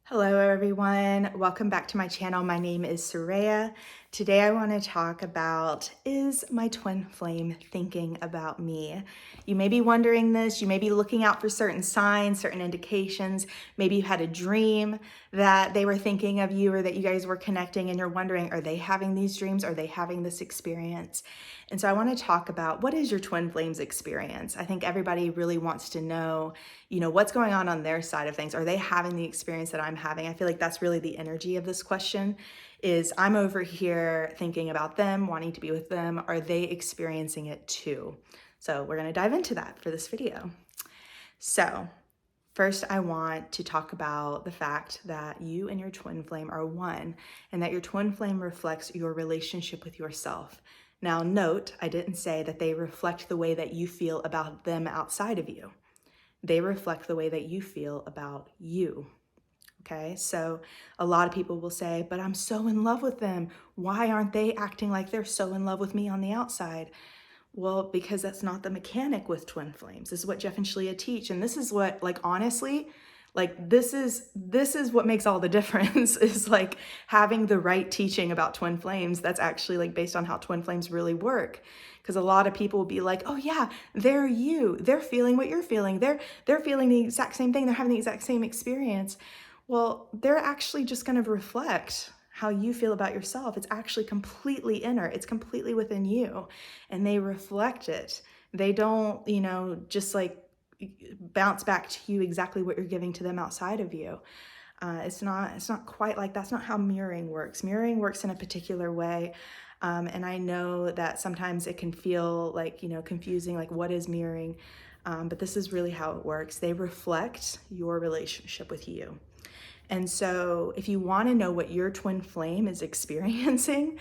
Hello everyone, welcome back to my channel. My name is Soraya. Today I want to talk about, is my twin flame thinking about me? You may be wondering this, you may be looking out for certain signs, certain indications. Maybe you had a dream that they were thinking of you or that you guys were connecting and you're wondering, are they having these dreams? Are they having this experience? And so I want to talk about, what is your twin flames experience? I think everybody really wants to know, what's going on their side of things. Are they having the experience that I'm having? I feel like that's really the energy of this question, is I'm over here thinking about them, wanting to be with them. Are they experiencing it too? So we're going to dive into that for this video. So first, I want to talk about the fact that you and your twin flame are one, and that your twin flame reflects your relationship with yourself. Now, note, I didn't say that they reflect the way that you feel about them outside of you. They reflect the way that you feel about you. Okay, so a lot of people will say, but I'm so in love with them. Why aren't they acting like they're so in love with me on the outside? Well, because that's not the mechanic with twin flames. This is what Jeff and Shalia teach. And this is what, honestly, this is what makes all the difference is having the right teaching about twin flames that's actually based on how twin flames really work. Because a lot of people will be like, oh yeah, they're you. They're feeling what you're feeling. They're feeling the exact same thing. They're having the exact same experience. Well, they're actually just going to reflect how you feel about yourself. It's actually completely inner. It's completely within you. And they reflect it. They don't, just bounce back to you exactly what you're giving to them outside of you. It's not quite like that's not how mirroring works. Mirroring works in a particular way. And I know that sometimes it can feel confusing, what is mirroring? But this is really how it works. They reflect your relationship with you. And so if you want to know what your twin flame is experiencing,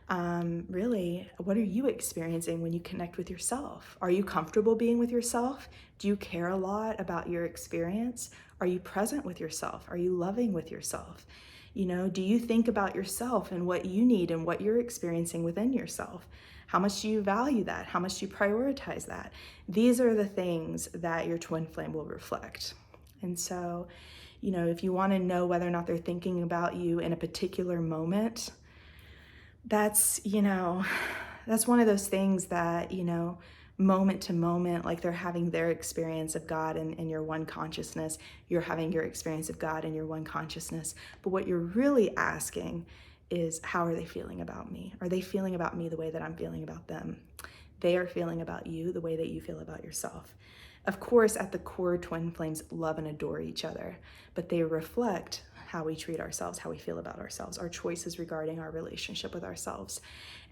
really, what are you experiencing when you connect with yourself? Are you comfortable being with yourself? Do you care a lot about your experience? Are you present with yourself? Are you loving with yourself? Do you think about yourself and what you need and what you're experiencing within yourself? How much do you value that? How much do you prioritize that? These are the things that your twin flame will reflect. And so, if you want to know whether or not they're thinking about you in a particular moment, that's one of those things that, moment to moment, they're having their experience of God in your one consciousness. You're having your experience of God in your one consciousness. But what you're really asking is, how are they feeling about me? Are they feeling about me the way that I'm feeling about them? They are feeling about you the way that you feel about yourself. Of course, at the core, twin flames love and adore each other, but they reflect how we treat ourselves, how we feel about ourselves, our choices regarding our relationship with ourselves.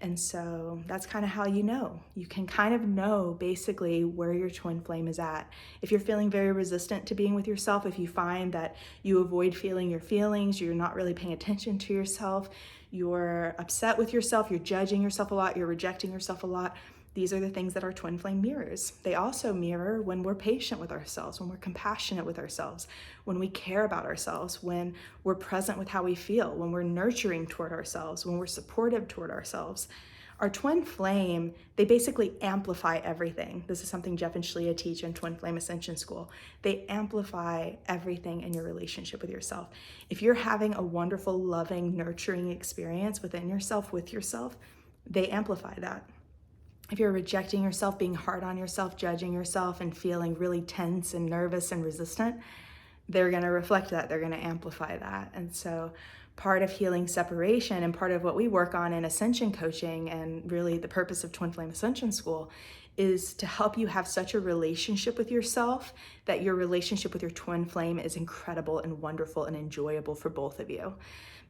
And so that's kind of how you can kind of know basically where your twin flame is at. If you're feeling very resistant to being with yourself, if you find that you avoid feeling your feelings, you're not really paying attention to yourself, you're upset with yourself, you're judging yourself a lot, you're rejecting yourself a lot, these are the things that our twin flame mirrors. They also mirror when we're patient with ourselves, when we're compassionate with ourselves, when we care about ourselves, when we're present with how we feel, when we're nurturing toward ourselves, when we're supportive toward ourselves. Our twin flame, they basically amplify everything. This is something Jeff and Shalia teach in Twin Flame Ascension School. They amplify everything in your relationship with yourself. If you're having a wonderful, loving, nurturing experience within yourself, with yourself, they amplify that. If you're rejecting yourself, being hard on yourself, judging yourself, and feeling really tense and nervous and resistant, they're going to reflect that. They're going to amplify that. And so part of healing separation and part of what we work on in Ascension coaching, and really the purpose of Twin Flame Ascension School, is to help you have such a relationship with yourself that your relationship with your twin flame is incredible and wonderful and enjoyable for both of you.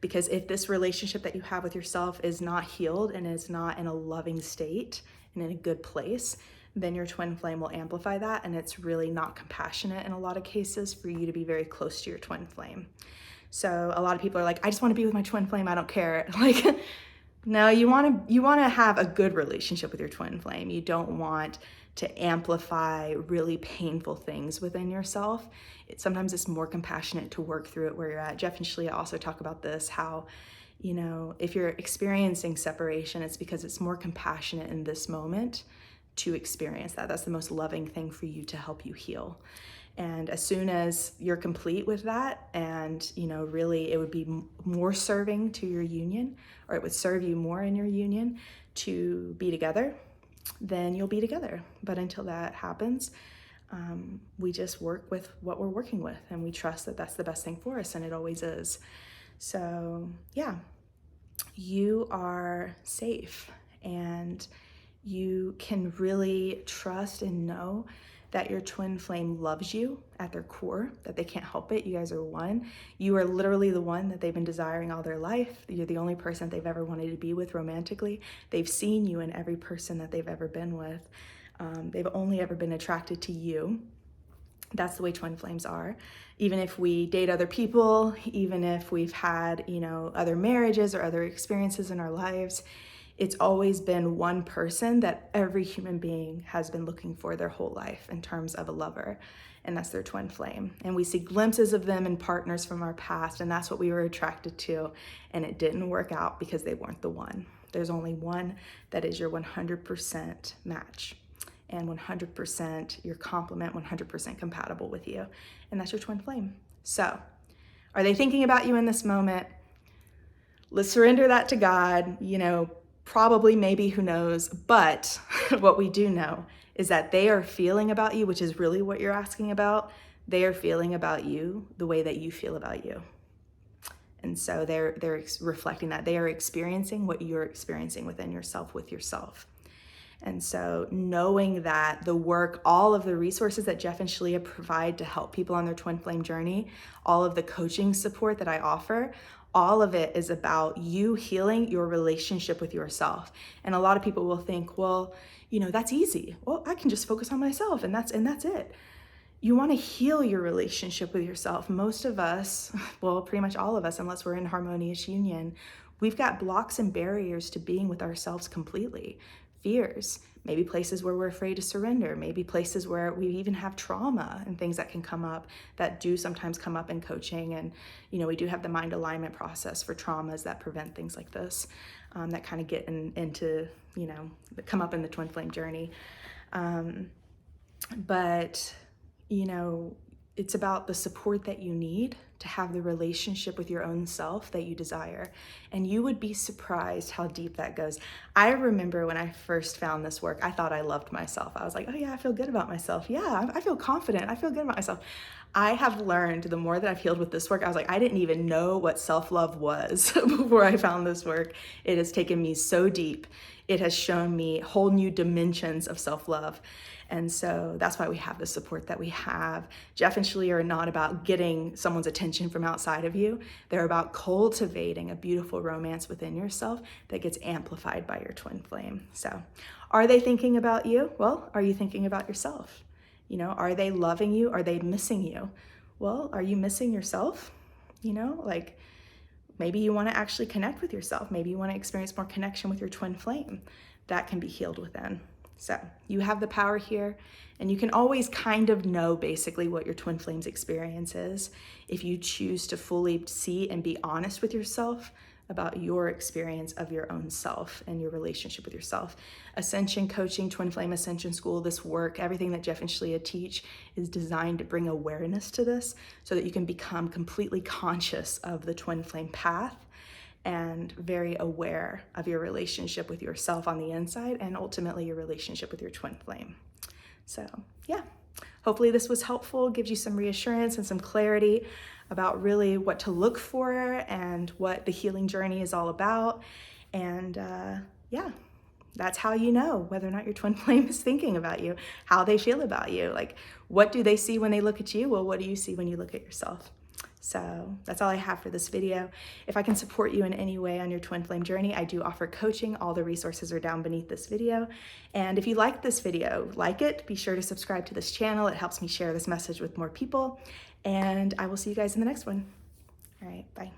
Because if this relationship that you have with yourself is not healed and is not in a loving state and in a good place, then your twin flame will amplify that, and it's really not compassionate in a lot of cases for you to be very close to your twin flame. So a lot of people are like, I just want to be with my twin flame, I don't care. No, you want to have a good relationship with your twin flame. You don't want to amplify really painful things within yourself. Sometimes it's more compassionate to work through it where you're at. Jeff and Shalia also talk about this, how if you're experiencing separation, it's because it's more compassionate in this moment to experience that. That's the most loving thing for you to help you heal. And as soon as you're complete with that, and really it would be more serving to your union, or it would serve you more in your union to be together, then you'll be together. But until that happens, we just work with what we're working with, and we trust that that's the best thing for us, and it always is. So yeah, you are safe, and you can really trust and know that your twin flame loves you at their core, that they can't help it. You guys are one. You are literally the one that they've been desiring all their life. You're the only person they've ever wanted to be with romantically. They've seen you in every person that they've ever been with. They've only ever been attracted to you. That's the way twin flames are. Even if we date other people, even if we've had, other marriages or other experiences in our lives, it's always been one person that every human being has been looking for their whole life in terms of a lover, and that's their twin flame. And we see glimpses of them in partners from our past, and that's what we were attracted to, and it didn't work out because they weren't the one. There's only one that is your 100% match, and 100% your complement, 100% compatible with you, and that's your twin flame. So, are they thinking about you in this moment? Let's surrender that to God. Probably, maybe, who knows, but what we do know is that they are feeling about you, which is really what you're asking about. They are feeling about you the way that you feel about you. And so they're reflecting that. They are experiencing what you're experiencing within yourself with yourself. And so knowing that the work, all of the resources that Jeff and Shalia provide to help people on their twin flame journey, all of the coaching support that I offer, all of it is about you healing your relationship with yourself. And a lot of people will think, well, that's easy. Well, I can just focus on myself and that's it. You want to heal your relationship with yourself. Most of us, well, pretty much all of us, unless we're in harmonious union, we've got blocks and barriers to being with ourselves completely. Fears, maybe places where we're afraid to surrender, maybe places where we even have trauma and things that can come up, that do sometimes come up in coaching. And, we do have the mind alignment process for traumas that prevent things like this, that kind of get into, come up in the twin flame journey. But, it's about the support that you need to have the relationship with your own self that you desire. And you would be surprised how deep that goes. I remember when I first found this work, I thought I loved myself. I was like, oh yeah, I feel good about myself. Yeah, I feel confident. I feel good about myself. I have learned the more that I've healed with this work, I was like, I didn't even know what self-love was before I found this work. It has taken me so deep. It has shown me whole new dimensions of self-love. And so that's why we have the support that we have. Jeff and Shalia are not about getting someone's attention from outside of you. They're about cultivating a beautiful romance within yourself that gets amplified by your twin flame. So are they thinking about you? Well, are you thinking about yourself? Are they loving you? Are they missing you? Well, are you missing yourself? Maybe you want to actually connect with yourself. Maybe you want to experience more connection with your twin flame. That can be healed within. So you have the power here, and you can always kind of know basically what your twin flame's experience is if you choose to fully see and be honest with yourself about your experience of your own self and your relationship with yourself. Ascension coaching, Twin Flame Ascension School, this work, everything that Jeff and Shalia teach is designed to bring awareness to this so that you can become completely conscious of the twin flame path and very aware of your relationship with yourself on the inside and ultimately your relationship with your twin flame. So yeah, hopefully this was helpful, gives you some reassurance and some clarity about really what to look for and what the healing journey is all about. And yeah, that's how you know whether or not your twin flame is thinking about you, how they feel about you. Like, what do they see when they look at you? Well, what do you see when you look at yourself? So that's all I have for this video. If I can support you in any way on your twin flame journey, I do offer coaching. All the resources are down beneath this video. And if you like this video, like it, be sure to subscribe to this channel. It helps me share this message with more people. And I will see you guys in the next one. All right, bye.